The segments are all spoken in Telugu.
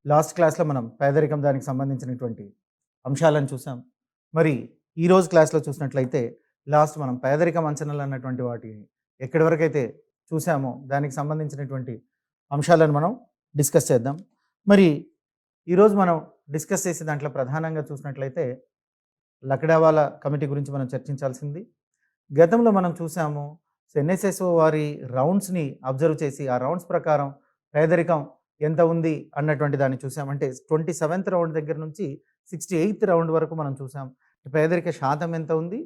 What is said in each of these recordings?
లాస్ట్ క్లాస్‌లో మనం పేదరికం దానికి సంబంధించినటువంటి అంశాలను చూసాం. మరి ఈరోజు క్లాస్‌లో చూసినట్లయితే మనం పేదరికం అంచనాలు అన్నటువంటి వాటిని ఎక్కడి వరకైతే చూసామో దానికి సంబంధించినటువంటి అంశాలను మనం డిస్కస్ చేద్దాం. మరి ఈరోజు మనం డిస్కస్ చేసే దాంట్లో ప్రధానంగా చూసినట్లయితే లక్డావాలా కమిటీ గురించి మనం చర్చించాల్సింది. గతంలో మనం చూసాము ఎన్ఎస్ఎస్ఓ వారి రౌండ్స్‌ని అబ్జర్వ్ చేసి ఆ రౌండ్స్ ప్రకారం పేదరికం ఎంత ఉంది అన్నటువంటి దాన్ని చూసాం. అంటే 27థ్ రౌండ్ దగ్గర నుంచి 68థ్ రౌండ్ వరకు మనం చూసాం. పేదరిక శాతం ఎంత ఉంది?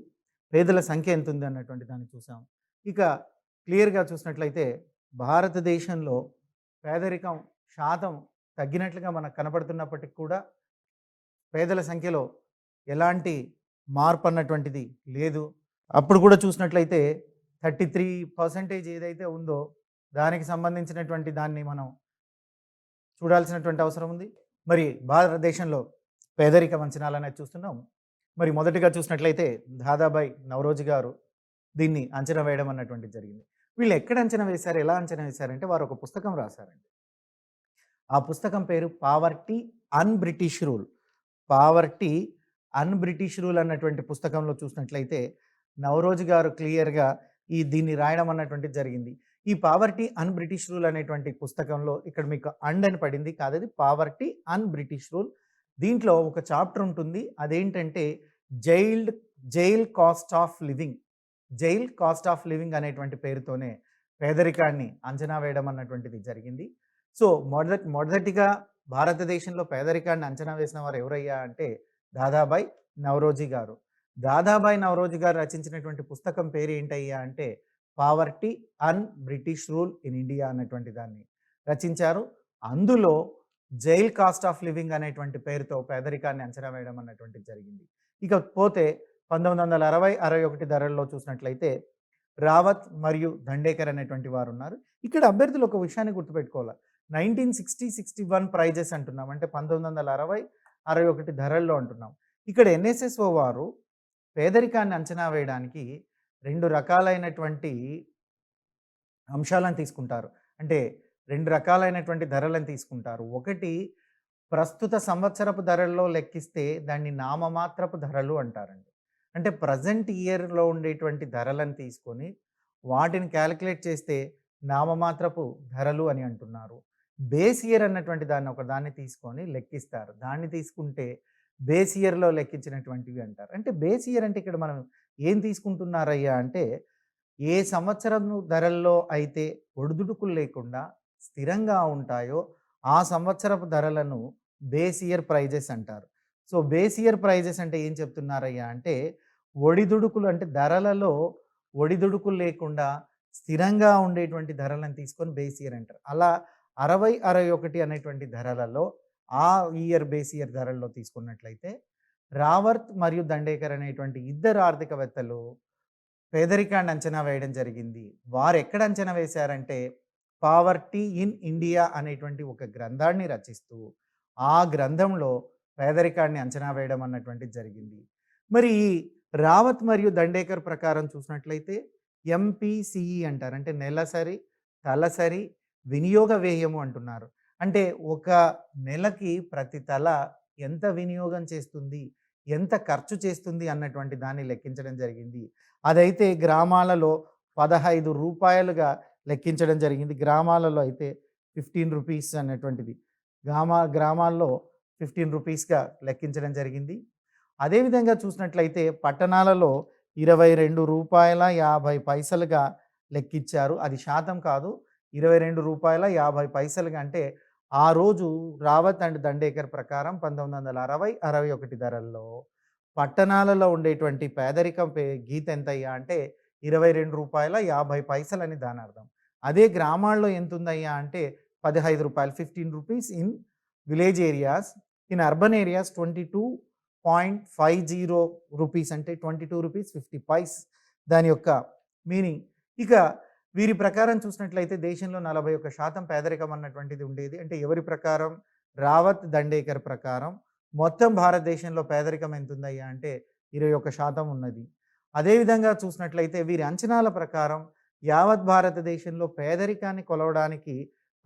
పేదల సంఖ్య ఎంత ఉంది అన్నటువంటి దాన్ని చూసాం. ఇక క్లియర్‌గా చూసినట్లయితే భారతదేశంలో పేదరికం శాతం తగ్గినట్లుగా మనకు కనపడుతున్నప్పటికి కూడా పేదల సంఖ్యలో ఎలాంటి మార్పు అన్నటువంటిది లేదు. అప్పుడు కూడా చూసినట్లయితే 33% ఏదైతే ఉందో దానికి సంబంధించినటువంటి దాన్ని మనం చూడాల్సినటువంటి అవసరం ఉంది. మరి భారతదేశంలో పేదరికం అంచనాలనేది చూస్తున్నాం. మరి మొదటిగా చూసినట్లయితే దాదాబాయి నవరోజీ గారు దీన్ని అంచనా వేయడం అన్నటువంటిది జరిగింది. వీళ్ళు ఎక్కడ అంచనా వేశారు? ఎలా అంచనా వేశారంటే వారు ఒక పుస్తకం రాశారండి. ఆ పుస్తకం పేరు 'పావర్టీ అన్ బ్రిటిష్ రూల్'. 'పావర్టీ అన్ బ్రిటిష్ రూల్' అన్నటువంటి పుస్తకంలో చూసినట్లయితే నవరోజీ గారు క్లియర్‌గా దీన్ని రాయడం అన్నటువంటిది జరిగింది. ఈ 'పావర్టీ అన్ బ్రిటిష్ రూల్' అనేటువంటి పుస్తకంలో ఇక్కడ మీకు అండ్ అని పడింది. కాదది 'పావర్టీ అన్ బ్రిటిష్ రూల్'. దీంట్లో ఒక చాప్టర్ ఉంటుంది. అదేంటంటే jail cost of living. Jail cost of living అనేటువంటి పేరుతోనే పేదరికాన్ని అంచనా వేయడం అన్నటువంటిది జరిగింది. సో మొదటిగా భారతదేశంలో పేదరికాన్ని అంచనా వేసిన వారు ఎవరయ్యా అంటే దాదాబాయి నవరోజీ గారు. దాదాబాయి నవరోజీ గారు రచించినటువంటి పుస్తకం పేరు ఏంటయ్యా అంటే 'poverty an British rule in India' అన్నటువంటి దాన్ని రచించారు. అందులో జైల్ కాస్ట్ ఆఫ్ లివింగ్ అనేటువంటి పేరుతో పేదరికాన్ని అంచనా వేయడం అన్నటువంటిది జరిగింది. ఇకపోతే 1960, 61 ధరల్లో చూసినట్లయితే రావత్ మరియు దండేకర్ అనేటువంటి వారు ఉన్నారు. ఇక్కడ అభ్యర్థులు ఒక విషయాన్ని గుర్తుపెట్టుకోవాలి. 1960, 61 ప్రైజెస్ అంటున్నాం. అంటే 1960, 61 ధరల్లో అంటున్నాం. ఇక్కడ ఎన్ఎస్ఎస్ఓ వారు పేదరికాన్ని అంచనా వేయడానికి 2 రకాలైనటువంటి అంశాలను తీసుకుంటారు. అంటే 2 రకాలైనటువంటి ధరలను తీసుకుంటారు. ఒకటి ప్రస్తుత సంవత్సరపు ధరల్లో లెక్కిస్తే దాన్ని నామమాత్రపు ధరలు అంటారండి. అంటే ప్రెజెంట్ ఇయర్‌లో ఉండేటువంటి ధరలను తీసుకొని వాటిని క్యాలిక్యులేట్ చేస్తే నామమాత్రపు ధరలు అని అంటున్నారు. బేస్ ఇయర్ అన్నటువంటి దాన్ని ఒకదాన్ని తీసుకొని లెక్కిస్తారు. దాన్ని తీసుకుంటే బేస్ ఇయర్‌లో లెక్కించినటువంటివి అంటారు. అంటే బేస్ ఇయర్ అంటే ఇక్కడ మనం ఏం తీసుకుంటున్నారయ్యా అంటే ఏ సంవత్సరము ధరల్లో అయితే ఒడిదుడుకులు లేకుండా స్థిరంగా ఉంటాయో ఆ సంవత్సరపు ధరలను బేస్ ఇయర్ ప్రైజెస్ అంటారు. సో బేస్ ఇయర్ ప్రైజెస్ అంటే ఏం చెప్తున్నారయ్యా అంటే ఒడిదుడుకులు అంటే ధరలలో ఒడిదుడుకులు లేకుండా స్థిరంగా ఉండేటువంటి ధరలను తీసుకొని బేస్ ఇయర్ అంటారు. అలా 60, 61 అనేటువంటి ధరలలో ఆ ఇయర్ బేస్ ఇయర్ ధరల్లో తీసుకున్నట్లయితే రావర్త్ మరియు దండేకర్ అనేటువంటి ఇద్దరు ఆర్థికవేత్తలు పేదరికాన్ని అంచనా వేయడం జరిగింది. వారు ఎక్కడ అంచనా వేశారంటే 'పావర్టీ ఇన్ ఇండియా' అనేటువంటి ఒక గ్రంథాన్ని రచిస్తూ ఆ గ్రంథంలో పేదరికాన్ని అంచనా వేయడం అన్నటువంటిది జరిగింది. మరి ఈ రావత్ మరియు దండేకర్ ప్రకారం చూసినట్లయితే ఎంపీసీఈ అంటారు. అంటే నెలసరి, తలసరి వినియోగ వ్యయము అంటున్నారు. అంటే ఒక నెలకి ప్రతి తల ఎంత వినియోగం చేస్తుంది, ఎంత ఖర్చు చేస్తుంది అన్నటువంటి దాన్ని లెక్కించడం జరిగింది. అదైతే గ్రామాలలో రూ. 15గా లెక్కించడం జరిగింది. గ్రామాలలో అయితే 15 రూపీస్ అనేటువంటిది గ్రామాల్లో 15 రూపీస్‌గా లెక్కించడం జరిగింది. అదేవిధంగా చూసినట్లయితే పట్టణాలలో రూ. 22.50గా లెక్కించారు. అది శాతం కాదు. రూ. 22.50 అంటే ఆ రోజు రావత్ అండ్ దండేకర్ ప్రకారం 1960, 61 ధరల్లో పట్టణాలలో ఉండేటువంటి పేదరికం గీత ఎంతయ్యా అంటే రూ. 22.50 అని దాని అర్థం. అదే గ్రామాల్లో ఎంతుందయ్యా అంటే రూ. 15 rupees in village areas. In urban areas 22.50 rupees అంటే రూ. 22.50 దాని యొక్క మీనింగ్. ఇక వీరి ప్రకారం చూసినట్లయితే దేశంలో 41% పేదరికం అన్నటువంటిది ఉండేది. అంటే ఎవరి ప్రకారం? రావత్, దండేకర్ ప్రకారం మొత్తం భారతదేశంలో పేదరికం ఎంతుందయ్యా అంటే 21% ఉన్నది. అదేవిధంగా చూసినట్లయితే వీరి అంచనాల ప్రకారం యావత్ భారతదేశంలో పేదరికాన్ని కొలవడానికి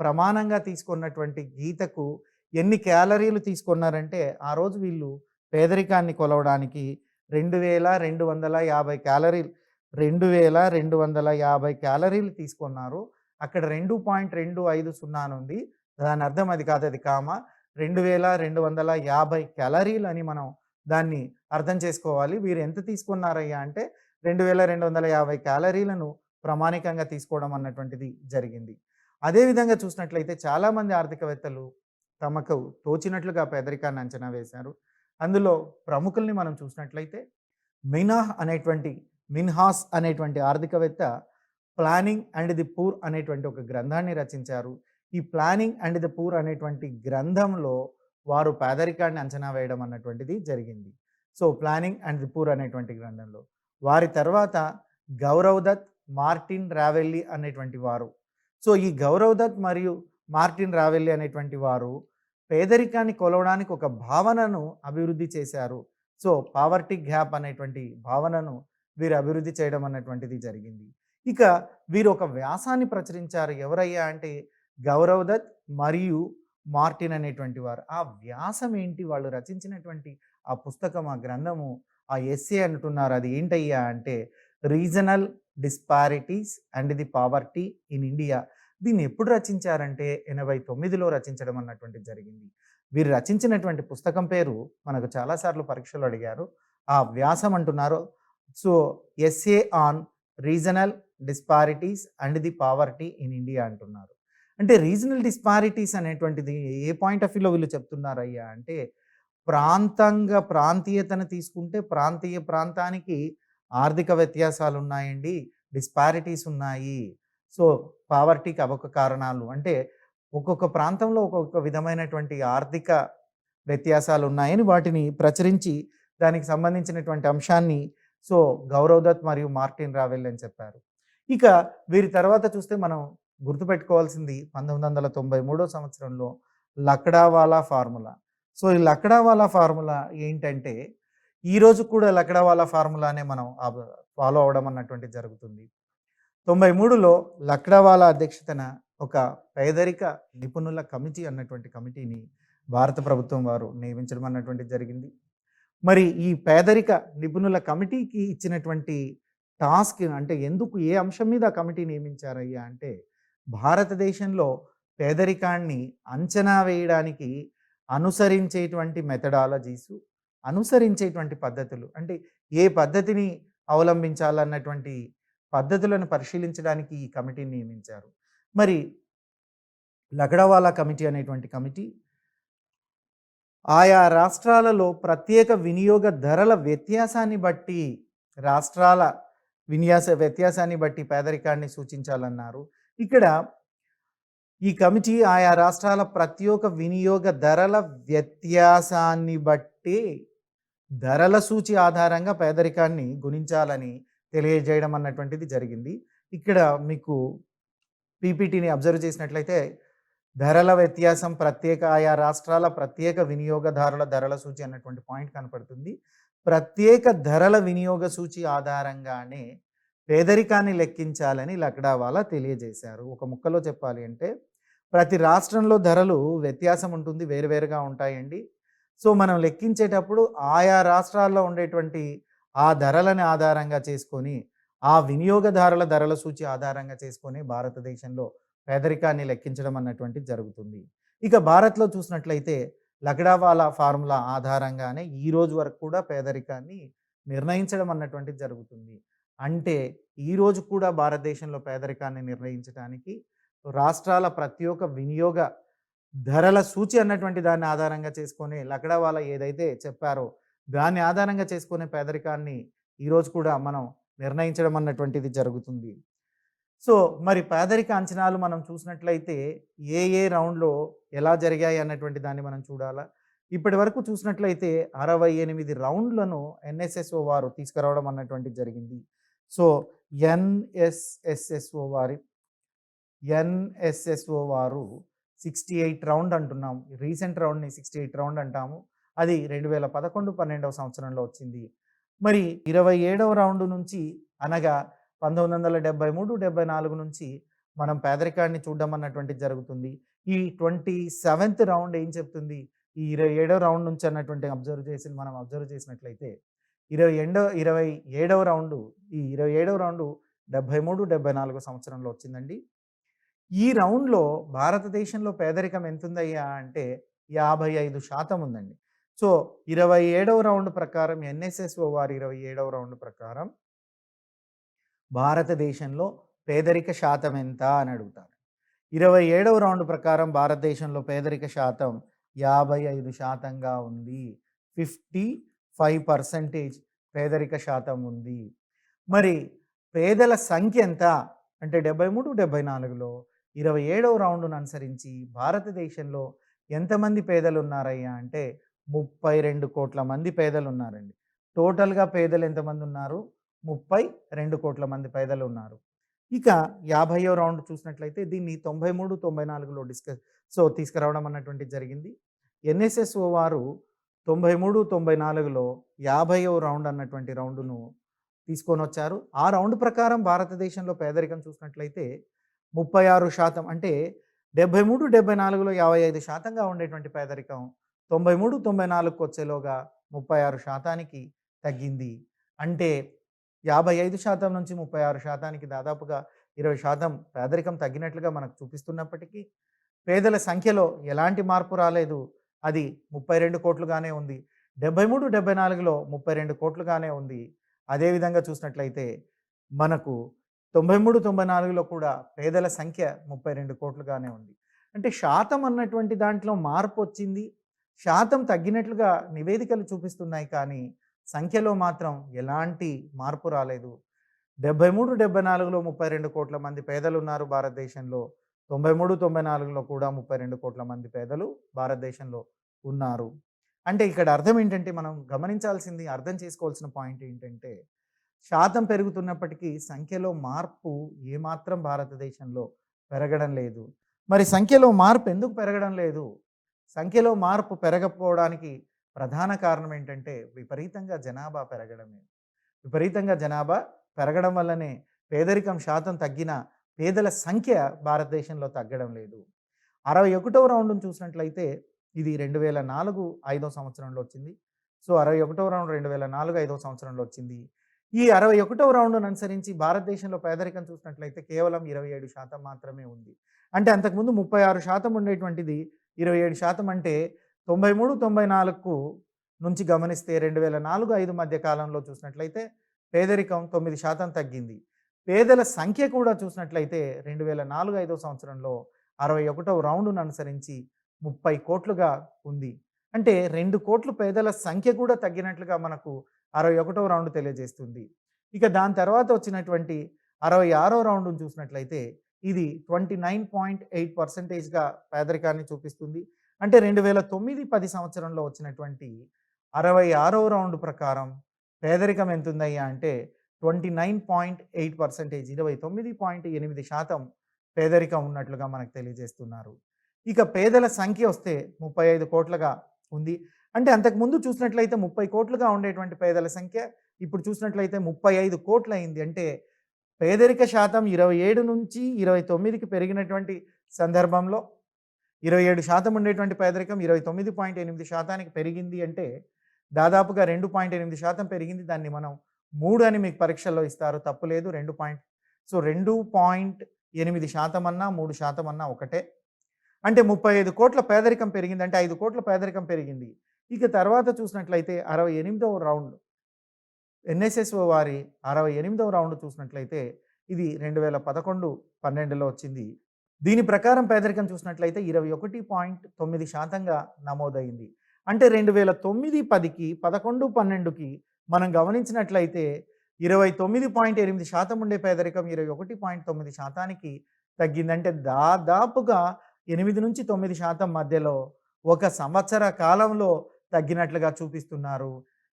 ప్రమాణంగా తీసుకున్నటువంటి గీతకు ఎన్ని క్యాలరీలు తీసుకున్నారంటే ఆ రోజు వీళ్ళు పేదరికాన్ని కొలవడానికి 2250 క్యాలరీలు 2250 క్యాలరీలు తీసుకున్నారు. అక్కడ 2.250 అనుంది. దాని అర్థం అది కాదు, అది కామా. 2250 క్యాలరీలు అని మనం దాన్ని అర్థం చేసుకోవాలి. వీరు ఎంత తీసుకున్నారయ్యా అంటే 2250 క్యాలరీలను ప్రామాణికంగా తీసుకోవడం అన్నటువంటిది జరిగింది. అదేవిధంగా చూసినట్లయితే చాలామంది ఆర్థికవేత్తలు తమకు తోచినట్లుగా పేదరికాన్ని అంచనా వేశారు. అందులో ప్రముఖుల్ని మనం చూసినట్లయితే మిన్హాస్ అనేటువంటి ఆర్థికవేత్త ప్లానింగ్ అండ్ ది పూర్ అనేటువంటి ఒక గ్రంథాన్ని రచించారు. ఈ ప్లానింగ్ అండ్ ది పూర్ అనేటువంటి గ్రంథంలో వారు పేదరికాన్ని అంచనా వేయడం అన్నటువంటిది జరిగింది. So planning and the poor అనేటువంటి గ్రంథంలో. వారి తర్వాత గౌరవ్ దత్, మార్టిన్ రావెల్లీ అనేటువంటి వారు. సో ఈ గౌరవ్ దత్ మరియు మార్టిన్ రావెల్లీ అనేటువంటి వారు పేదరికాన్ని కొలవడానికి ఒక భావనను అభివృద్ధి చేశారు. సో పావర్టీ గ్యాప్ అనేటువంటి భావనను వీరు అభివృద్ధి చేయడం అన్నటువంటిది జరిగింది. ఇక వీరు ఒక వ్యాసాన్ని ప్రచురించారు. ఎవరయ్యా అంటే గౌరవ్ దత్ మరియు మార్టిన్ అనేటువంటి వారు. ఆ వ్యాసం ఏంటి, వాళ్ళు రచించినటువంటి ఆ పుస్తకం, ఆ గ్రంథము, ఆ ఎస్సే అంటున్నారు. అది ఏంటయ్యా అంటే regional disparities and the poverty in India. దీన్ని ఎప్పుడు రచించారంటే 89లో రచించడం అన్నటువంటిది జరిగింది. వీరు రచించినటువంటి పుస్తకం పేరు మనకు చాలాసార్లు పరీక్షలు అడిగారు. ఆ వ్యాసం అంటున్నారు. So essay on regional disparities and the poverty in India అంటున్నారు. అంటే రీజనల్ డిస్పారిటీస్ అనేటువంటిది ఏ పాయింట్ ఆఫ్ వ్యూలో వీళ్ళు చెప్తున్నారయ్యా అంటే ప్రాంతీయతను తీసుకుంటే ప్రాంతానికి ఆర్థిక వ్యత్యాసాలు ఉన్నాయండి, డిస్పారిటీస్ ఉన్నాయి. సో పావర్టీకి అవొక కారణాలు అంటే ఒక్కొక్క ప్రాంతంలో ఒక్కొక్క విధమైనటువంటి ఆర్థిక వ్యత్యాసాలు ఉన్నాయని వాటిని ప్రచురించి దానికి సంబంధించినటువంటి అంశాన్ని సో గౌరవ్ దత్ మరియు మార్టిన్ రావెల్ అని చెప్పారు. ఇక వీరి తర్వాత చూస్తే మనం గుర్తుపెట్టుకోవాల్సింది 1993 సంవత్సరంలో లక్డావాలా ఫార్ములా. సో ఈ లక్డావాలా ఫార్ములా ఏంటంటే ఈరోజు కూడా లక్డావాలా ఫార్ములానే మనం ఫాలో అవడం అన్నటువంటిది జరుగుతుంది. 93లో లక్డావాలా అధ్యక్షతన ఒక పేదరిక నిపుణుల కమిటీ అన్నటువంటి కమిటీని భారత ప్రభుత్వం వారు నియమించడం అన్నటువంటిది జరిగింది. మరి ఈ పేదరిక నిపుణుల కమిటీకి ఇచ్చినటువంటి టాస్క్ అంటే ఎందుకు, ఏ అంశం మీద కమిటీ నియమించారయ్యా అంటే భారతదేశంలో పేదరికాన్ని అంచనా వేయడానికి అనుసరించేటువంటి మెథడాలజీసు, అనుసరించేటువంటి పద్ధతులు, అంటే ఏ పద్ధతిని అవలంబించాలన్నటువంటి పద్ధతులను పరిశీలించడానికి ఈ కమిటీని నియమించారు. మరి లక్డావాలా కమిటీ అనేటువంటి కమిటీ ఆయా రాష్ట్రాలలో ప్రత్యేక వినియోగ ధరల వ్యత్యాసాన్ని బట్టి, రాష్ట్రాల వ్యత్యాసాన్ని బట్టి పేదరికాన్ని సూచించాలన్నారు. ఇక్కడ ఈ కమిటీ ఆయా రాష్ట్రాల ప్రత్యేక వినియోగ ధరల వ్యత్యాసాన్ని బట్టి ధరల సూచి ఆధారంగా పేదరికాన్ని గుణించాలని తెలియజేయడం అన్నటువంటిది జరిగింది. ఇక్కడ మీకు పీపీటీని అబ్జర్వ్ చేసినట్లయితే ధరల వ్యత్యాసం ఆయా రాష్ట్రాల ప్రత్యేక వినియోగదారుల ధరల సూచి అన్నటువంటి పాయింట్ కనపడుతుంది. ప్రత్యేక ధరల వినియోగ సూచి ఆధారంగానే పేదరికాన్ని లెక్కించాలని లక్డావాలా తెలియజేశారు. ఒక ముక్కలో చెప్పాలి అంటే ప్రతి రాష్ట్రంలో ధరలు వ్యత్యాసం ఉంటుంది, వేరువేరుగా ఉంటాయండి. సో మనం లెక్కించేటప్పుడు ఆయా రాష్ట్రాల్లో ఉండేటువంటి ఆ ధరలని ఆధారంగా చేసుకొని, ఆ వినియోగదారుల ధరల సూచి ఆధారంగా చేసుకొని భారతదేశంలో పేదరికాన్ని లెక్కించడం అన్నటువంటిది జరుగుతుంది. ఇక భారత్లో చూసినట్లయితే లక్డావాలా ఫార్ములా ఆధారంగానే ఈ రోజు వరకు కూడా పేదరికాన్ని నిర్ణయించడం అన్నటువంటిది జరుగుతుంది. అంటే ఈరోజు కూడా భారతదేశంలో పేదరికాన్ని నిర్ణయించడానికి రాష్ట్రాల ప్రత్యేక వినియోగ ధరల సూచి అన్నటువంటి దాన్ని ఆధారంగా చేసుకొని లక్డావాలా ఏదైతే చెప్పారో దాన్ని ఆధారంగా చేసుకునే పేదరికాన్ని ఈరోజు కూడా మనం నిర్ణయించడం అన్నటువంటిది జరుగుతుంది. సో మరి పేదరిక అంచనాలు మనం చూసినట్లయితే ఏ రౌండ్లో ఎలా జరిగాయి అన్నటువంటి దాన్ని మనం చూడాలా. ఇప్పటి వరకు చూసినట్లయితే 68 రౌండ్లను ఎన్ఎస్ఎస్ఓ వారు తీసుకురావడం అన్నటువంటిది జరిగింది. సో ఎన్ఎస్ఎస్ఓ వారు 68 రౌండ్ అంటున్నాం. రీసెంట్ రౌండ్ని 68 రౌండ్ అంటాము. అది 2011-12 సంవత్సరంలో వచ్చింది. మరి 27వ రౌండ్ నుంచి అనగా 1973-74 నుంచి మనం పేదరికాన్ని చూడడం అన్నటువంటిది జరుగుతుంది. ఈ 27th రౌండ్ ఏం చెప్తుంది? ఈ 27వ రౌండ్ నుంచి అన్నటువంటి మనం అబ్జర్వ్ చేసినట్లయితే 27వ రౌండు ఈ 27వ రౌండు 73, 74 సంవత్సరంలో వచ్చిందండి. ఈ రౌండ్‌లో భారతదేశంలో పేదరికం ఎంతుందయ్యా అంటే 55% ఉందండి. సో, 27వ రౌండ్ ప్రకారం ఎన్ఎస్ఎస్ఓ వారి 27వ రౌండ్ ప్రకారం భారతదేశంలో పేదరిక శాతం ఎంత అని అడుగుతారు. 27వ రౌండ్ ప్రకారం భారతదేశంలో పేదరిక శాతం 55%గా ఉంది. 55% పేదరిక శాతం ఉంది. మరి పేదల సంఖ్య ఎంత అంటే 73, 74లో 27వ రౌండ్‌ను అనుసరించి భారతదేశంలో ఎంతమంది పేదలు ఉన్నారయ్యా అంటే 32 కోట్ల మంది పేదలు ఉన్నారండి. టోటల్‌గా పేదలు ఎంతమంది ఉన్నారు? 32 కోట్ల మంది పేదలు ఉన్నారు. ఇక 50వ రౌండ్ చూసినట్లయితే దీన్ని 93, 94లో తీసుకురావడం అన్నటువంటిది జరిగింది. ఎన్ఎస్ఎస్ఓ వారు 93, 94లో 50వ రౌండ్ అన్నటువంటి రౌండును తీసుకొనొచ్చారు. ఆ రౌండ్ ప్రకారం భారతదేశంలో పేదరికం చూసినట్లయితే 36% అంటే 73, 74లో 55%గా ఉండేటువంటి పేదరికం 93, 94కి వచ్చేలోగా 36%కి తగ్గింది. అంటే 55% నుంచి 36%కి దాదాపుగా 20% పేదరికం తగ్గినట్లుగా మనకు చూపిస్తున్నప్పటికీ పేదల సంఖ్యలో ఎలాంటి మార్పు రాలేదు. అది 32 కోట్లుగానే ఉంది. 73, 74లో 32 కోట్లుగానే ఉంది. అదేవిధంగా చూసినట్లయితే మనకు 93, 94లో కూడా పేదల సంఖ్య 32 కోట్లుగానే ఉంది. అంటే శాతం అన్నటువంటి దాంట్లో మార్పు వచ్చింది. శాతం తగ్గినట్లుగా నివేదికలు చూపిస్తున్నాయి కానీ సంఖ్యలో మాత్రం ఎలాంటి మార్పు రాలేదు. 73, 74లో 32 కోట్ల మంది పేదలు ఉన్నారు భారతదేశంలో. 93, 94లో కూడా 32 కోట్ల మంది పేదలు భారతదేశంలో ఉన్నారు. అంటే ఇక్కడ అర్థం ఏంటంటే మనం గమనించాల్సింది, అర్థం చేసుకోవాల్సిన పాయింట్ ఏంటంటే శాతం పెరుగుతున్నప్పటికీ సంఖ్యలో మార్పు ఏమాత్రం భారతదేశంలో పెరగడం లేదు. మరి సంఖ్యలో మార్పు ఎందుకు పెరగడం లేదు? సంఖ్యలో మార్పు పెరగకపోవడానికి ప్రధాన కారణం ఏంటంటే విపరీతంగా జనాభా పెరగడమే. విపరీతంగా జనాభా పెరగడం వల్లనే పేదరికం శాతం తగ్గిన పేదల సంఖ్య భారతదేశంలో తగ్గడం లేదు. 61వ రౌండ్‌ను చూసినట్లయితే ఇది 2004, 5వ సంవత్సరంలో వచ్చింది. సో, 61వ రౌండ్ 2004, 5వ సంవత్సరంలో వచ్చింది. ఈ 61వ రౌండ్‌ను అనుసరించి భారతదేశంలో పేదరికం చూసినట్లయితే కేవలం 27% మాత్రమే ఉంది. అంటే అంతకుముందు 36% ఉండేటువంటిది 27% అంటే 93, 94కు నుంచి గమనిస్తే 2004, 5 మధ్య కాలంలో చూసినట్లయితే పేదరికం 9% తగ్గింది. పేదల సంఖ్య కూడా చూసినట్లయితే 2004, 5వ సంవత్సరంలో 61వ రౌండ్‌ను అనుసరించి 30 కోట్లుగా ఉంది. అంటే 2 కోట్ల పేదల సంఖ్య కూడా తగ్గినట్లుగా మనకు 61వ రౌండ్ తెలియజేస్తుంది. ఇక దాని తర్వాత వచ్చినటువంటి 66వ రౌండ్‌ను చూసినట్లయితే ఇది 29.8%గా పేదరికాన్ని చూపిస్తుంది. అంటే 2009, 10 సంవత్సరంలో వచ్చినటువంటి 66వ రౌండ్ ప్రకారం పేదరికం ఎంతుందయ్యా అంటే 29.8%, 29.8% పేదరికం ఉన్నట్లుగా మనకు తెలియజేస్తున్నారు. ఇక పేదల సంఖ్య వస్తే 35 కోట్లుగా ఉంది. అంటే అంతకుముందు చూసినట్లయితే 30 కోట్లుగా ఉండేటువంటి పేదల సంఖ్య ఇప్పుడు చూసినట్లయితే 35 కోట్లయింది. అంటే పేదరిక శాతం 27 నుంచి 29కి పెరిగినటువంటి సందర్భంలో 27% ఉండేటువంటి పేదరికం 29.8%కి పెరిగింది అంటే దాదాపుగా 2.8% పెరిగింది. దాన్ని మనం 3 అని మీకు పరీక్షల్లో ఇస్తారు, తప్పు లేదు. 2.8% అన్నా 3% అన్నా ఒకటే. అంటే 35 కోట్ల పేదరికం పెరిగింది. అంటే 5 కోట్ల పేదరికం పెరిగింది. ఇక తర్వాత చూసినట్లయితే 68వ రౌండ్ ఎన్ఎస్ఎస్ఓ వారి 68వ రౌండ్ చూసినట్లయితే ఇది 2011, 12లో వచ్చింది. దీని ప్రకారం పేదరికం చూసినట్లయితే 21.9%గా నమోదైంది. అంటే 2009, 10కి 11, 12కి మనం గమనించినట్లయితే 29.8% ఉండే పేదరికం 21.9%కి తగ్గింది. అంటే దాదాపుగా 8-9% మధ్యలో ఒక సంవత్సర కాలంలో తగ్గినట్లుగా చూపిస్తున్నారు.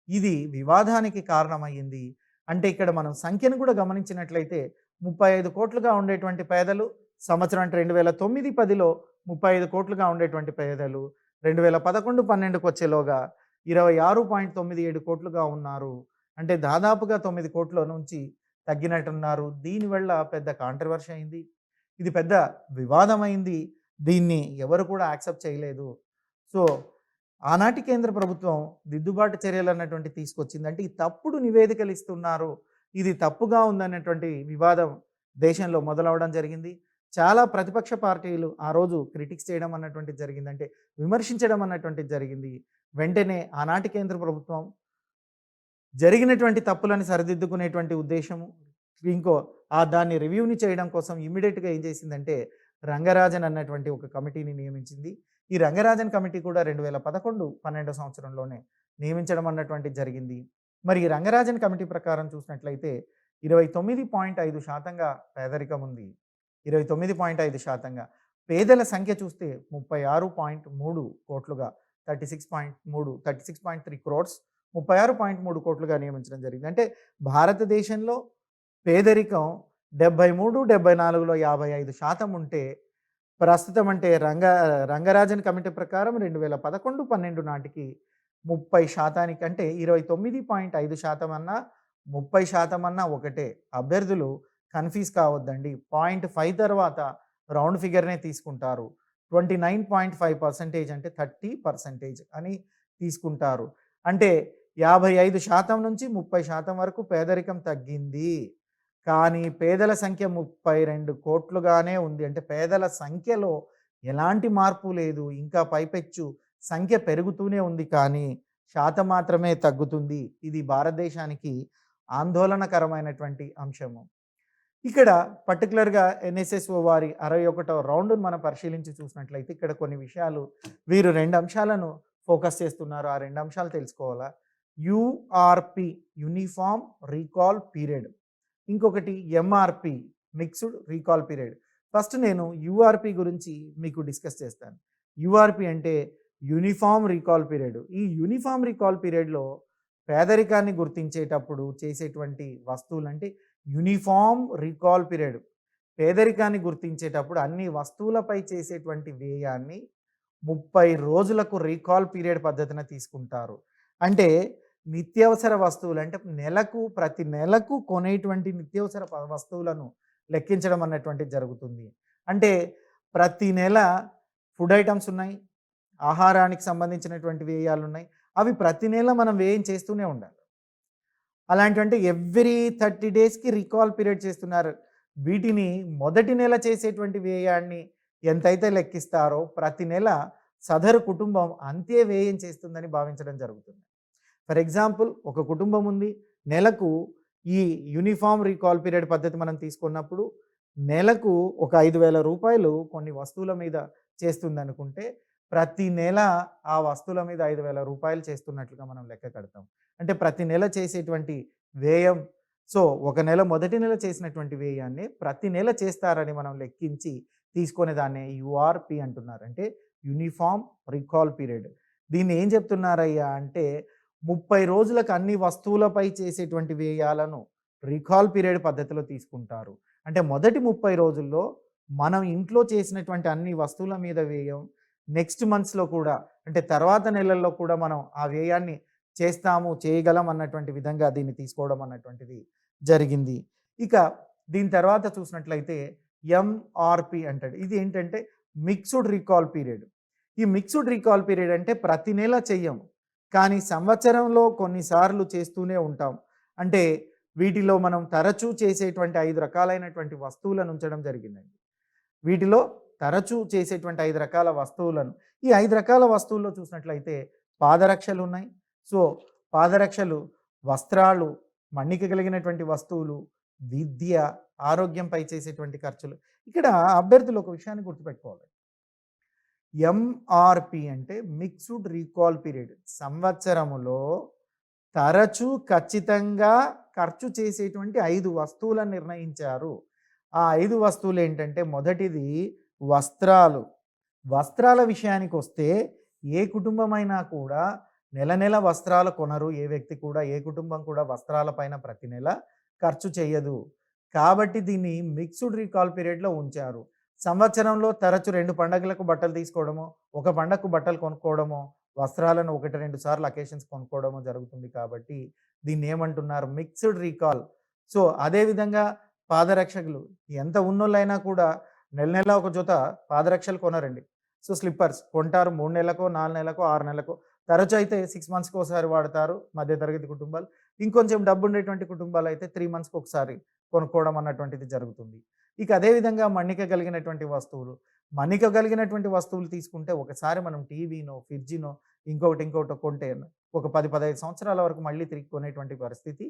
ఇది వివాదానికి కారణమయ్యింది. అంటే ఇక్కడ మనం సంఖ్యను కూడా గమనించినట్లయితే 35 కోట్లుగా ఉండేటువంటి పేదలు సంవత్సరం అంటే 2009, 10లో 35 కోట్లుగా ఉండేటువంటి పేదలు 2011, 12కి వచ్చేలోగా 26.97 కోట్లుగా ఉన్నారు. అంటే దాదాపుగా 9 కోట్ల నుంచి తగ్గినట్టున్నారు. దీనివల్ల పెద్ద కాంట్రవర్సీ అయింది. ఇది పెద్ద వివాదమైంది. దీన్ని ఎవరు కూడా యాక్సెప్ట్ చేయలేదు. సో, ఆనాటి కేంద్ర ప్రభుత్వం దిద్దుబాటు చర్యలు అన్నటువంటి తీసుకొచ్చింది. అంటే ఈ తప్పుడు నివేదికలు ఇస్తున్నారు, ఇది తప్పుగా ఉందనేటువంటి వివాదం దేశంలో మొదలవడం జరిగింది. చాలా ప్రతిపక్ష పార్టీలు ఆ రోజు క్రిటిక్స్ చేయడం అన్నటువంటిది జరిగింది. అంటే విమర్శించడం అన్నటువంటిది జరిగింది. వెంటనే ఆనాటి కేంద్ర ప్రభుత్వం జరిగినటువంటి తప్పులను సరిదిద్దుకునేటువంటి ఉద్దేశము, దాన్ని రివ్యూని చేయడం కోసం ఇమ్మీడియేట్‌గా ఏం చేసిందంటే, రంగరాజన్ అన్నటువంటి ఒక కమిటీని నియమించింది. ఈ రంగరాజన్ కమిటీ కూడా 2011, 12 సంవత్సరంలోనే నియమించడం అన్నటువంటిది జరిగింది. మరి ఈ రంగరాజన్ కమిటీ ప్రకారం చూసినట్లయితే 29.5% పేదరికం ఉంది. 29.5%. పేదల సంఖ్య చూస్తే 36.3 కోట్లుగా 36.3 క్రోర్స్ 36.3 కోట్లుగా నియమించడం జరిగింది. అంటే భారతదేశంలో పేదరికం 73, 74లో 55% ఉంటే, ప్రస్తుతం అంటే రంగరాజన్ కమిటీ ప్రకారం 2011, 12 నాటికి 30% అంటే 29.5% అన్నా 30% అన్నా ఒకటే. అభ్యర్థులు కన్‌ఫ్యూజ్ కావద్దండి. 0.5 తర్వాత రౌండ్ ఫిగర్‌నే తీసుకుంటారు. 29.5% అంటే 30% అని తీసుకుంటారు. అంటే 55% నుంచి 30% వరకు పేదరికం తగ్గింది. కానీ పేదల సంఖ్య 32 కోట్లుగానే ఉంది. అంటే పేదల సంఖ్యలో ఎలాంటి మార్పు లేదు. ఇంకా పైపెచ్చు సంఖ్య పెరుగుతూనే ఉంది, కానీ శాతం మాత్రమే తగ్గుతుంది. ఇది భారతదేశానికి ఆందోళనకరమైనటువంటి అంశము. ఇక్కడ పర్టిక్యులర్‌గా ఎన్ఎస్ఎస్ఓ వారి 61వ రౌండ్‌ను మనం పరిశీలించి చూసినట్లయితే ఇక్కడ కొన్ని విషయాలు, వీరు 2 అంశాలను ఫోకస్ చేస్తున్నారు. ఆ 2 అంశాలు తెలుసుకోవాలా. యూఆర్‌పి యూనిఫార్మ్ రీకాల్ పీరియడ్, ఇంకొకటి MRP mixed recall period. First నేను యూఆర్‌పి గురించి మీకు డిస్కస్ చేస్తాను. యూఆర్‌పి అంటే యూనిఫార్మ్ రీకాల్ పీరియడ్. ఈ యూనిఫార్మ్ రీకాల్ పీరియడ్‌లో పేదరికాన్ని గుర్తించేటప్పుడు చేసేటువంటి వస్తువులంటే యూనిఫార్మ్ రీకాల్ పీరియడ్. పేదరికాన్ని గుర్తించేటప్పుడు అన్ని వస్తువులపై చేసేటువంటి వ్యయాన్ని 30 రోజులకు రీకాల్ పీరియడ్ పద్ధతిన తీసుకుంటారు. అంటే నిత్యావసర వస్తువులు అంటే ప్రతి నెలకు కొనేటువంటి నిత్యావసర వస్తువులను లెక్కించడం అన్నటువంటిది జరుగుతుంది. అంటే ప్రతి నెల ఫుడ్ ఐటమ్స్ ఉన్నాయి, ఆహారానికి సంబంధించినటువంటి వ్యయాలు ఉన్నాయి. అవి ప్రతి నెల మనం వ్యయం చేస్తూనే ఉండాలి. అలాంటివంటే ఎవ్రీ 30 డేస్‌కి రీకాల్ పీరియడ్ చేస్తున్నారు. వీటిని మొదటి నెల చేసేటువంటి వ్యయాన్ని ఎంతైతే లెక్కిస్తారో ప్రతి నెల సదరు కుటుంబం అంతే వ్యయం చేస్తుందని భావించడం జరుగుతుంది. ఫర్ ఎగ్జాంపుల్, ఒక కుటుంబం ఉంది, నెలకు ఈ యూనిఫార్మ్ రీకాల్ పీరియడ్ పద్ధతి మనం తీసుకున్నప్పుడు నెలకు ఒక 5,000 రూపాయలు కొన్ని వస్తువుల మీద చేస్తుందనుకుంటే, ప్రతి నెల ఆ వస్తువుల మీద 5,000 రూపాయలు చేస్తున్నట్లుగా మనం లెక్క కడతాం. అంటే ప్రతి నెల చేసేటువంటి వ్యయం, సో ఒక నెల మొదటి నెల చేసినటువంటి వ్యయాన్ని ప్రతి నెల చేస్తారని మనం లెక్కించి తీసుకునే దాన్ని యూఆర్‌పి అంటున్నారు. అంటే యూనిఫార్మ్ రీకాల్ పీరియడ్. దీన్ని ఏం చెప్తున్నారయ్యా అంటే 30 రోజులకు అన్ని వస్తువులపై చేసేటువంటి వ్యయాలను రీకాల్ పీరియడ్ పద్ధతిలో తీసుకుంటారు. అంటే మొదటి 30 రోజుల్లో మనం ఇంట్లో చేసినటువంటి అన్ని వస్తువుల మీద వ్యయం నెక్స్ట్ మంత్స్‌లో కూడా, అంటే తర్వాత నెలల్లో కూడా మనం ఆ వ్యయాన్ని చేయగలం అన్నటువంటి విధంగా దీన్ని తీసుకోవడం అన్నటువంటిది జరిగింది. ఇక దీని తర్వాత చూసినట్లయితే ఎంఆర్‌పి అంటాడు. ఇది ఏంటంటే మిక్స్డ్ రీకాల్ పీరియడ్. ఈ మిక్స్డ్ రీకాల్ పీరియడ్ అంటే ప్రతి నెల చెయ్యము, కానీ సంవత్సరంలో కొన్నిసార్లు చేస్తూనే ఉంటాం. అంటే వీటిలో మనం తరచూ చేసేటువంటి 5 రకాలైనటువంటి వస్తువులను ఉంచడం జరిగిందండి. వీటిలో తరచూ చేసేటువంటి 5 రకాల వస్తువులను, ఈ 5 రకాల వస్తువుల్లో చూసినట్లయితే పాదరక్షలు ఉన్నాయి. సో పాదరక్షలు, వస్త్రాలు, మన్నిక కలిగినటువంటి వస్తువులు, విద్య, ఆరోగ్యంపై చేసేటువంటి ఖర్చులు. ఇక్కడ అభ్యర్థులు ఒక విషయాన్ని గుర్తుపెట్టుకోవాలి. ఎంఆర్‌పి అంటే మిక్స్డ్ రీకాల్ పీరియడ్. సంవత్సరములో తరచూ ఖచ్చితంగా ఖర్చు చేసేటువంటి 5 వస్తువులను నిర్ణయించారు. ఆ 5 వస్తువులు ఏంటంటే, మొదటిది వస్త్రాలు. వస్త్రాల విషయానికి వస్తే ఏ కుటుంబమైనా కూడా నెల నెల వస్త్రాలు కొనరు. ఏ వ్యక్తి కూడా, ఏ కుటుంబం కూడా వస్త్రాల పైన ప్రతి నెల ఖర్చు చేయదు. కాబట్టి దీన్ని మిక్స్డ్ రీకాల్ పీరియడ్‌లో ఉంచారు. సంవత్సరంలో తరచు 2 పండగలకు బట్టలు తీసుకోవడమో, ఒక పండగకు బట్టలు కొనుక్కోవడమో, వస్త్రాలను 1, 2 సార్లు అకేషన్స్ కొనుక్కోవడమో జరుగుతుంది. కాబట్టి దీన్ని ఏమంటున్నారు? Mixed recall. సో అదేవిధంగా పాదరక్షకులు, ఎంత ఉన్నోళ్ళైనా కూడా నెల ఒక జత పాదరక్షలు కొనరండి. సో, స్లిప్పర్స్ కొంటారు 3 నెలలకో, 4 నెలలకో, 6 నెలలకో. తరచు అయితే 6 మంత్స్‌కి ఒకసారి వాడతారు మధ్య తరగతి కుటుంబాలు. ఇంకొంచెం డబ్బుండేటువంటి కుటుంబాలైతే 3 మంత్స్‌కి ఒకసారి కొనుక్కోవడం అన్నటువంటిది జరుగుతుంది. ఇక అదే విధంగా మన్నిక కలిగినటువంటి వస్తువులు. మన్నిక కలిగినటువంటి వస్తువులు తీసుకుంటే ఒకసారి మనం టీవీనో, ఫ్రిడ్జినో ఇంకొకటో కొంటే ఒక 10, 15 సంవత్సరాల వరకు మళ్ళీ తిరిగి కొనేటువంటి పరిస్థితి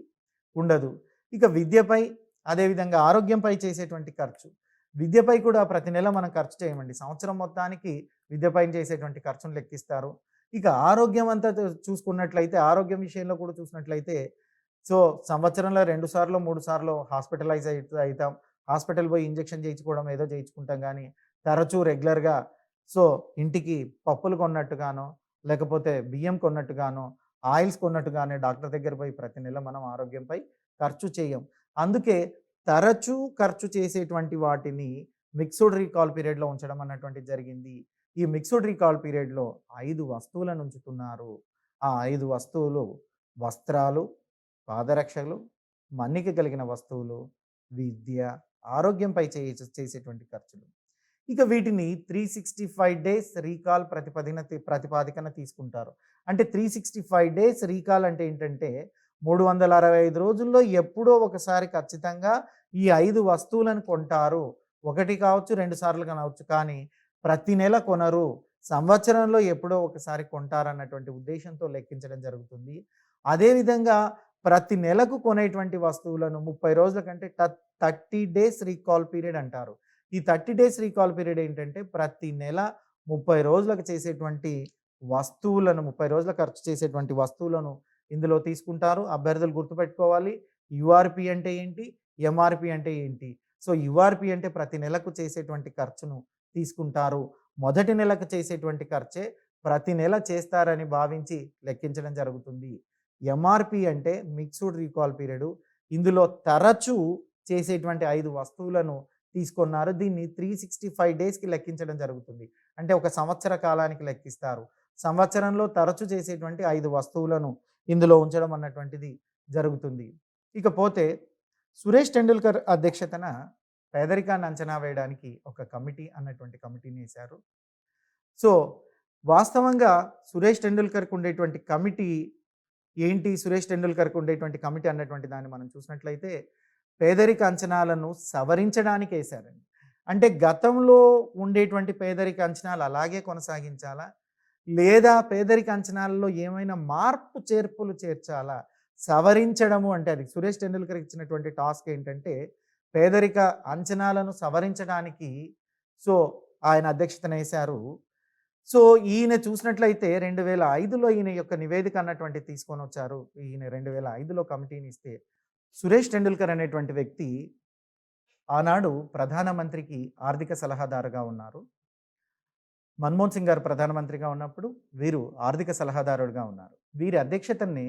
ఉండదు. ఇక విద్యపై, అదేవిధంగా ఆరోగ్యంపై చేసేటువంటి ఖర్చు. విద్యపై కూడా ప్రతి నెల మనం ఖర్చు చేయమండి. సంవత్సరం మొత్తానికి విద్యపైన చేసేటువంటి ఖర్చును లెక్కిస్తారు. ఇక ఆరోగ్యం అంతా చూసుకున్నట్లయితే, ఆరోగ్యం విషయంలో కూడా చూసినట్లయితే, సో, సంవత్సరంలో 2 సార్లో, 3 సార్లో హాస్పిటలైజ్ అయితాం. హాస్పిటల్ పోయి ఇంజెక్షన్ చేయించుకోవడం ఏదో చేయించుకుంటాం గానీ, తరచూ రెగ్యులర్‌గా సో, ఇంటికి పప్పులు కొన్నట్టుగానో, లేకపోతే బియ్యం కొన్నట్టుగానో, ఆయిల్స్ కొన్నట్టుగానే డాక్టర్ దగ్గర పోయి ప్రతి నెల మనం ఆరోగ్యంపై ఖర్చు చేయం. అందుకే తరచూ ఖర్చు చేసేటువంటి వాటిని మిక్స్డ్ రీకాల్ పీరియడ్‌లో ఉంచడం అన్నటువంటిది జరిగింది. ఈ మిక్స్డ్ రీకాల్ పీరియడ్‌లో 5 వస్తువులను ఉంచుతున్నారు. ఆ 5 వస్తువులు వస్త్రాలు, పాదరక్షలు, మన్నిక కలిగిన వస్తువులు, విద్య, ఆరోగ్యంపై చేసేటువంటి ఖర్చులు. ఇక వీటిని 365 డేస్ రీకాల్ ప్రాతిపదికన తీసుకుంటారు. అంటే 365 డేస్ రీకాల్ అంటే ఏంటంటే 365 రోజుల్లో ఎప్పుడో ఒకసారి ఖచ్చితంగా ఈ 5 వస్తువులను కొంటారు. 1 కావచ్చు, 2 సార్లు కావచ్చు. కానీ ప్రతి నెల కొనరు. సంవత్సరంలో ఎప్పుడో ఒకసారి కొంటారన్నటువంటి ఉద్దేశంతో లెక్కించడం జరుగుతుంది. అదేవిధంగా ప్రతి నెలకు కొనేటువంటి వస్తువులను 30 రోజుల కంటే 30 డేస్ రీకాల్ పీరియడ్ అంటారు. ఈ 30 డేస్ రీకాల్ పీరియడ్ ఏంటంటే ప్రతి నెల 30 రోజులకు చేసేటువంటి వస్తువులను 30 రోజుల ఖర్చు చేసేటువంటి వస్తువులను ఇందులో తీసుకుంటారు. అభ్యర్థులు గుర్తుపెట్టుకోవాలి. యూఆర్‌పీ అంటే ఏంటి? ఎంఆర్‌పీ అంటే ఏంటి? సో, యూఆర్‌పీ అంటే ప్రతి నెలకు చేసేటువంటి ఖర్చును తీసుకుంటారు. మొదటి నెలకు చేసేటువంటి ఖర్చే ప్రతి నెల చేస్తారని భావించి లెక్కించడం జరుగుతుంది. ఎంఆర్‌పీ అంటే మిక్స్డ్ రీకాల్ పీరియడ్. ఇందులో తరచూ చేసేటువంటి 5 వస్తువులను తీసుకున్నారు. దీన్ని 365 డేస్‌కి లెక్కించడం జరుగుతుంది. అంటే ఒక సంవత్సర కాలానికి లెక్కిస్తారు. సంవత్సరంలో తరచూ చేసేటువంటి 5 వస్తువులను ఇందులో ఉంచడం అన్నటువంటిది జరుగుతుంది. ఇకపోతే సురేష్ టెండూల్కర్ అధ్యక్షతన పేదరికాన్ని అంచనా వేయడానికి ఒక కమిటీ అన్నటువంటి కమిటీని వేశారు. సో, వాస్తవంగా సురేష్ టెండూల్కర్‌కి ఉండేటువంటి కమిటీ ఏంటి? సురేష్ టెండూల్కర్‌కి ఉండేటువంటి కమిటీ అన్నటువంటి దాన్ని మనం చూసినట్లయితే పేదరిక అంచనాలను సవరించడానికి వేశారండి. అంటే గతంలో ఉండేటువంటి పేదరిక అంచనాలు అలాగే కొనసాగించాలా? లేదా పేదరిక అంచనాలలో ఏమైనా మార్పు చేర్పులు చేర్చాలా? సవరించడము అంటే అది సురేష్ టెండూల్కర్ ఇచ్చినటువంటి టాస్క్ ఏంటంటే పేదరిక అంచనాలను సవరించడానికి సో, ఆయన అధ్యక్షతన వేశారు. సో, ఈయన చూసినట్లయితే 2005లో ఈయన యొక్క నివేదిక అన్నటువంటిది తీసుకొనొచ్చారు. ఈయన 2005లో కమిటీని ఇస్తే సురేష్ టెండూల్కర్ అనేటువంటి వ్యక్తి ఆనాడు ప్రధానమంత్రికి ఆర్థిక సలహాదారుగా ఉన్నారు. మన్మోహన్ సింగ్ గారు ప్రధానమంత్రిగా ఉన్నప్పుడు వీరు ఆర్థిక సలహాదారుడుగా ఉన్నారు. వీరి అధ్యక్షతనే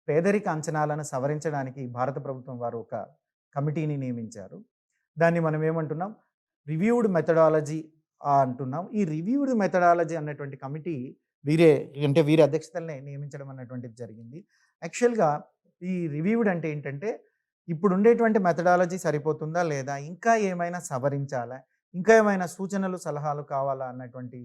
పేదరిక అంచనాలను సవరించడానికి భారత ప్రభుత్వం వారు ఒక కమిటీని నియమించారు. దాన్ని మనం ఏమంటున్నాం? రివ్యూడ్ మెథడాలజీ అంటున్నాం. ఈ రివ్యూడ్ మెథడాలజీ అన్నటువంటి కమిటీ వీరి అధ్యక్షతలనే నియమించడం అన్నటువంటిది జరిగింది. యాక్చువల్‌గా ఈ రివ్యూడ్ అంటే ఏంటంటే ఇప్పుడు ఉండేటువంటి మెథడాలజీ సరిపోతుందా? లేదా? ఇంకా ఏమైనా సవరించాలా? ఇంకా ఏమైనా సూచనలు, సలహాలు కావాలా? అన్నటువంటి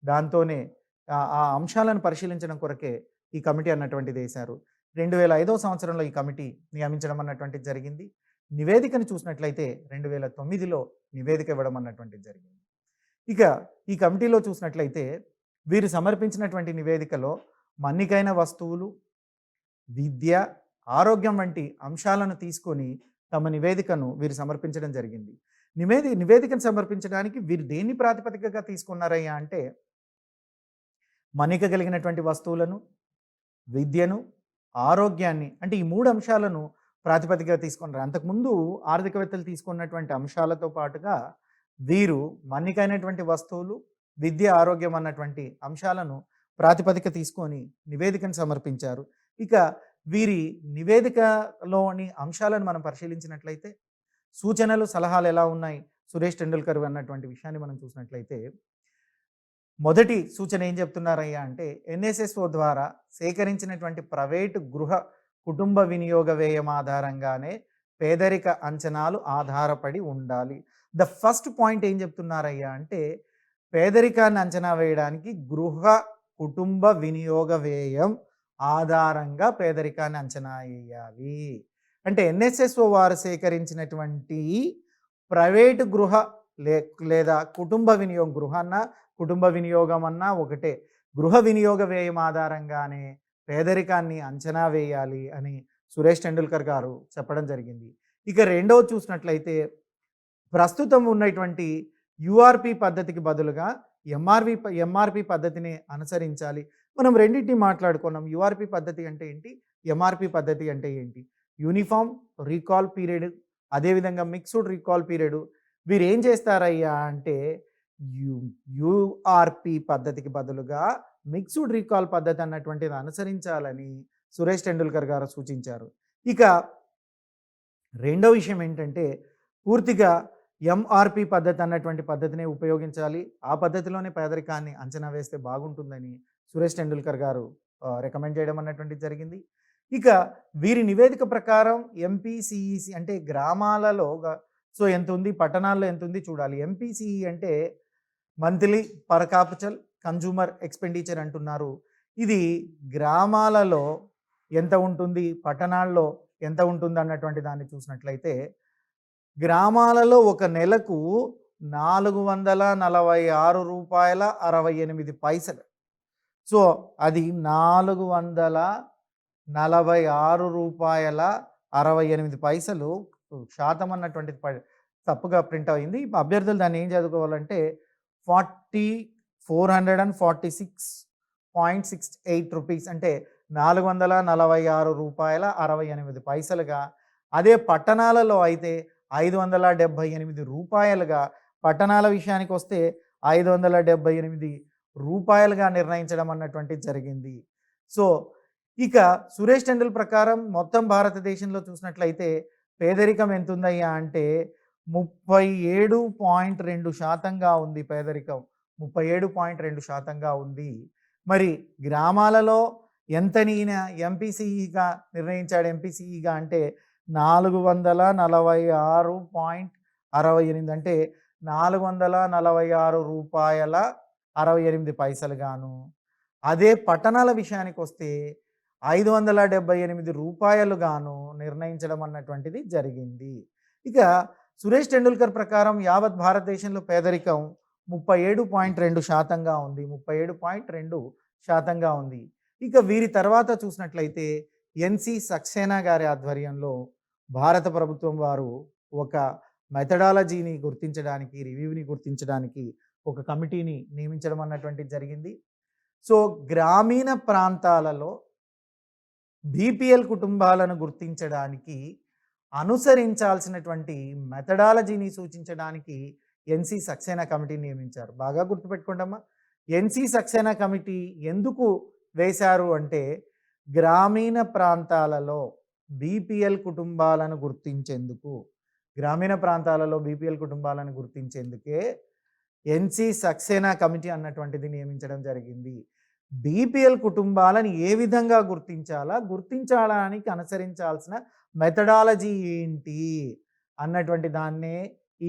దాంతోనే ఆ అంశాలను పరిశీలించడం కొరకే ఈ కమిటీ అన్నటువంటిది వేశారు. 2005 సంవత్సరంలో ఈ కమిటీ నియమించడం అన్నటువంటిది జరిగింది. నివేదికను చూసినట్లయితే 2009లో నివేదిక ఇవ్వడం అన్నటువంటిది జరిగింది. ఇక ఈ కమిటీలో చూసినట్లయితే వీరు సమర్పించినటువంటి నివేదికలో మన్నికైన వస్తువులు, విద్య, ఆరోగ్యం వంటి అంశాలను తీసుకొని తమ నివేదికను వీరు సమర్పించడం జరిగింది. నివేదికను సమర్పించడానికి వీరు దేన్ని ప్రాతిపదికగా తీసుకున్నారయ్యా అంటే మన్నిక కలిగినటువంటి వస్తువులను, విద్యను, ఆరోగ్యాన్ని అంటే ఈ 3 అంశాలను ప్రాతిపదికగా తీసుకున్నారు. అంతకుముందు ఆర్థికవేత్తలు తీసుకున్నటువంటి అంశాలతో పాటుగా వీరు మన్నికైనటువంటి వస్తువులు, విద్య, ఆరోగ్యం అన్నటువంటి అంశాలను ప్రాతిపదిక తీసుకొని నివేదికను సమర్పించారు. ఇక వీరి నివేదికలోని అంశాలను మనం పరిశీలించినట్లయితే సూచనలు, సలహాలు ఎలా ఉన్నాయి సురేష్ టెండూల్కర్ అన్నటువంటి విషయాన్ని మనం చూసినట్లయితే మొదటి సూచన ఏం చెప్తున్నారయ్యా అంటే ఎన్ఎస్ఎస్ఓ ద్వారా సేకరించినటువంటి ప్రైవేటు గృహ కుటుంబ వినియోగ వ్యయం ఆధారంగానే పేదరిక అంచనాలు ఆధారపడి ఉండాలి. ద ఫస్ట్ పాయింట్ ఏం చెప్తున్నారయ్యా అంటే పేదరికాన్ని అంచనా వేయడానికి కుటుంబ వినియోగ వ్యయం ఆధారంగా పేదరికాన్ని అంచనా వేయాలి. అంటే ఎన్ఎస్ఎస్ఓ వారు సేకరించినటువంటి ప్రైవేటు లేదా కుటుంబ వినియోగం, కుటుంబ వినియోగం అన్నా ఒకటే, గృహ వినియోగ వ్యయం ఆధారంగానే పేదరికాన్ని అంచనా వేయాలి అని సురేష్ టెండూల్కర్ గారు చెప్పడం జరిగింది. ఇక రెండవది చూసినట్లయితే ప్రస్తుతం ఉన్నటువంటి యూఆర్పి పద్ధతికి బదులుగా ఎంఆర్పి పద్ధతిని అనుసరించాలి. మనం రెండింటిని మాట్లాడుకున్నాం. యూఆర్పి పద్ధతి అంటే ఏంటి, ఎంఆర్పి పద్ధతి అంటే ఏంటి? యూనిఫామ్ రీకాల్ పీరియడ్, అదేవిధంగా మిక్స్డ్ రీకాల్ పీరియడ్. వీరు ఏం చేస్తారయ్యా అంటే యూఆర్పి పద్ధతికి బదులుగా మిక్స్డ్ రీకాల్ పద్ధతి అన్నటువంటిది అనుసరించాలని సురేష్ టెండూల్కర్ గారు సూచించారు. ఇక రెండో విషయం ఏంటంటే పూర్తిగా ఎంఆర్పి పద్ధతి అన్నటువంటి పద్ధతిని ఉపయోగించాలి. ఆ పద్ధతిలోనే పేదరికాన్ని అంచనా వేస్తే బాగుంటుందని సురేష్ టెండూల్కర్ గారు రికమెండ్ చేయడం అన్నటువంటిది జరిగింది. ఇక వీరి నివేదిక ప్రకారం ఎంపీసీఈసి అంటే గ్రామాలలో సో ఎంత ఉంది, పట్టణాల్లో ఎంత ఉంది చూడాలి. ఎంపీసీఈ అంటే monthly per capital consumer expenditure అంటున్నారు. ఇది గ్రామాలలో ఎంత ఉంటుంది, పట్టణాల్లో ఎంత ఉంటుంది అన్నటువంటి దాన్ని చూసినట్లయితే గ్రామాలలో ఒక నెలకు ₹446.68. సో అది ₹446.68 శాతం అన్నటువంటిది తప్పుగా ప్రింట్ అయింది. అభ్యర్థులు దాన్ని ఏం చదువుకోవాలంటే 446.68 రూపీస్ అంటే ₹446.68. అదే పట్టణాలలో అయితే ₹578 పట్టణాల విషయానికి వస్తే ₹578 నిర్ణయించడం అన్నటువంటిది జరిగింది. సో ఇక సురేష్ టెండూల్ ప్రకారం మొత్తం భారతదేశంలో చూసినట్లయితే పేదరికం ఎంత ఉందయ్యా అంటే 37.2% ఉంది. పేదరికం 37.2% ఉంది. మరి గ్రామాలలో ఎంతని ఎంపీసీఈగా నిర్ణయించాడు, ఎంపీసీఈగా అంటే ₹446.68 అంటే ₹446.68 గాను. అదే పట్టణాల విషయానికి వస్తే ₹578 గాను నిర్ణయించడం అన్నటువంటిది జరిగింది. ఇక సురేష్ టెండూల్కర్ ప్రకారం యావత్ భారతదేశంలో పేదరికం 37.2% ఉంది. 37.2% ఉంది. ఇక వీరి తర్వాత చూసినట్లయితే ఎన్సి సక్సేనా గారి ఆధ్వర్యంలో భారత ప్రభుత్వం వారు ఒక మెథడాలజీని గుర్తించడానికి, రివ్యూని గుర్తించడానికి ఒక కమిటీని నియమించడం అన్నటువంటిది జరిగింది. సో గ్రామీణ ప్రాంతాలలో బీపీఎల్ కుటుంబాలను గుర్తించడానికి అనుసరించాల్సినటువంటి మెథడాలజీని సూచించడానికి ఎన్సి సక్సేనా కమిటీని నియమించారు. బాగా గుర్తుపెట్టుకోండమ్మా. ఎన్సి సక్సేనా కమిటీ ఎందుకు వేశారు అంటే గ్రామీణ ప్రాంతాలలో బీపీఎల్ కుటుంబాలను గుర్తించేందుకు, గుర్తించేందుకే ఎన్సి సక్సేనా కమిటీ అన్నటువంటిది నియమించడం జరిగింది. బీపీఎల్ కుటుంబాలను ఏ విధంగా గుర్తించడానికి అనుసరించాల్సిన మెథడాలజీ ఏంటి అన్నటువంటి దాన్నే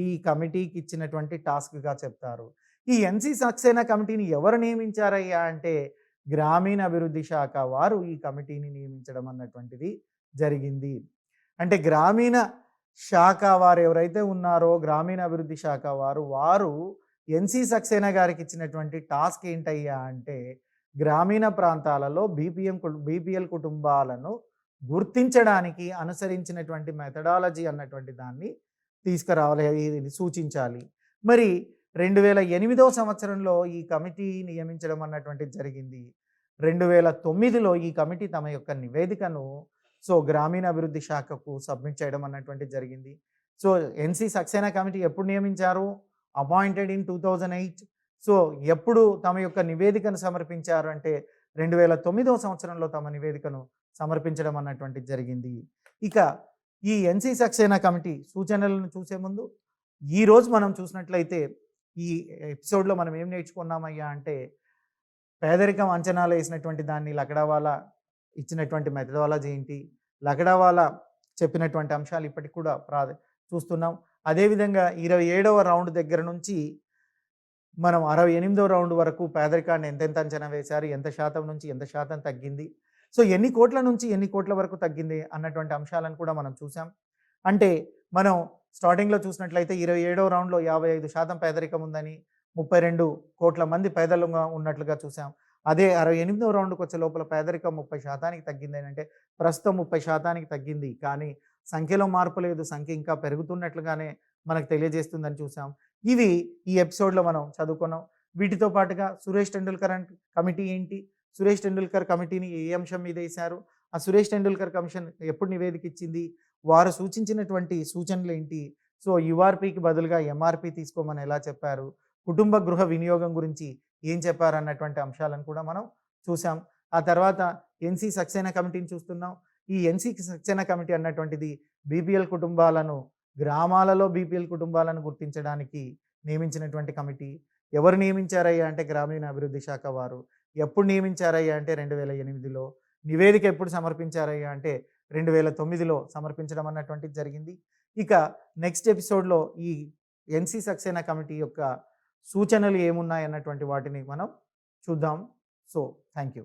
ఈ కమిటీకి ఇచ్చినటువంటి టాస్క్గా చెప్తారు. ఈ ఎన్సి సక్సేనా కమిటీని ఎవరు నియమించారయ్యా అంటే గ్రామీణ అభివృద్ధి శాఖ వారు ఈ కమిటీని నియమించడం అన్నటువంటిది జరిగింది. అంటే గ్రామీణ శాఖ వారు ఎవరైతే ఉన్నారో, గ్రామీణ అభివృద్ధి శాఖ వారు ఎన్సి సక్సేనా గారికి ఇచ్చినటువంటి టాస్క్ ఏంటయ్యా అంటే గ్రామీణ ప్రాంతాలలో బీపీఎల్ కుటుంబాలను గుర్తించడానికి అనుసరించినటువంటి మెథడాలజీ అన్నటువంటి దాన్ని తీసుకురావాలి, ఇది సూచించాలి. మరి 2008వ సంవత్సరంలో ఈ కమిటీ నియమించడం అన్నటువంటిది జరిగింది. 2009లో ఈ కమిటీ తమ యొక్క నివేదికను గ్రామీణ అభివృద్ధి శాఖకు సబ్మిట్ చేయడం అన్నటువంటిది జరిగింది. సో ఎన్సి సక్సేనా కమిటీ ఎప్పుడు నియమించారు? Appointed in 2008. సో ఎప్పుడు తమ యొక్క నివేదికను సమర్పించారు అంటే 2009వ సంవత్సరంలో తమ నివేదికను సమర్పించడం అన్నటువంటిది జరిగింది. ఇక ఈ ఎన్సి సక్సేనా కమిటీ సూచనలను చూసే ముందు ఈరోజు మనం చూసినట్లయితే ఈ ఎపిసోడ్లో మనం ఏం నేర్చుకున్నామయ్యా అంటే పేదరికం అంచనాలు వేసినటువంటి దాన్ని లకడావాలా ఇచ్చినటువంటి మెథడాలజీ ఏంటి, లకడావాలా చెప్పినటువంటి అంశాలు ఇప్పటికి కూడా చూస్తున్నాం. అదేవిధంగా 27వ రౌండ్ దగ్గర నుంచి మనం 68వ రౌండ్ వరకు పేదరికాన్ని ఎంతెంత అంచనా వేశారు, ఎంత శాతం నుంచి ఎంత శాతం తగ్గింది, సో ఎన్ని కోట్ల నుంచి ఎన్ని కోట్ల వరకు తగ్గింది అన్నటువంటి అంశాలను కూడా మనం చూసాం. అంటే మనం స్టార్టింగ్లో చూసినట్లయితే 27వ రౌండ్లో 55% పేదరికం ఉందని, 32 కోట్ల మంది పేదలుగా ఉన్నట్లుగా చూసాం. అదే 68వ రౌండ్కి వచ్చే లోపల పేదరికం 30% తగ్గింది అని అంటే ప్రస్తుతం 30% తగ్గింది, కానీ సంఖ్యలో మార్పు లేదు, సంఖ్య ఇంకా పెరుగుతున్నట్లుగానే మనకు తెలియజేస్తుందని చూసాం. ఇవి ఈ ఎపిసోడ్లో మనం చదువుకున్నాం. వీటితో పాటుగా సురేష్ టెండూల్కర్ కమిటీ ఏంటి, సురేష్ టెండూల్కర్ కమిటీని ఏ అంశం మీద వేశారు, ఆ సురేష్ టెండూల్కర్ కమిషన్ ఎప్పుడు నివేదిక ఇచ్చింది, వారు సూచించినటువంటి సూచనలు ఏంటి, సో యుఆర్పికి బదులుగా ఎంఆర్పి తీసుకోమని ఎలా చెప్పారు, కుటుంబ గృహ వినియోగం గురించి ఏం చెప్పారు అన్నటువంటి అంశాలను కూడా మనం చూసాం. ఆ తర్వాత ఎన్సీ సక్సేనా కమిటీని చూస్తున్నాం. ఈ ఎన్సీ సక్సేనా కమిటీ అన్నటువంటిది బీపీఎల్ కుటుంబాలను, గ్రామాలలో బీపీఎల్ కుటుంబాలను గుర్తించడానికి నియమించినటువంటి కమిటీ. ఎవరు నియమించారయ్యా అంటే గ్రామీణ అభివృద్ధి శాఖ వారు. ఎప్పుడు నియమించారయ్యా అంటే 2008లో. నివేదిక ఎప్పుడు సమర్పించారయ్యా అంటే 2009లో సమర్పించడం అన్నటువంటిది జరిగింది. ఇక నెక్స్ట్ ఎపిసోడ్లో ఈ ఎన్సీ సక్సేనా కమిటీ యొక్క సూచనలు ఏమున్నాయి అన్నటువంటి వాటిని మనం చూద్దాం. So thank you.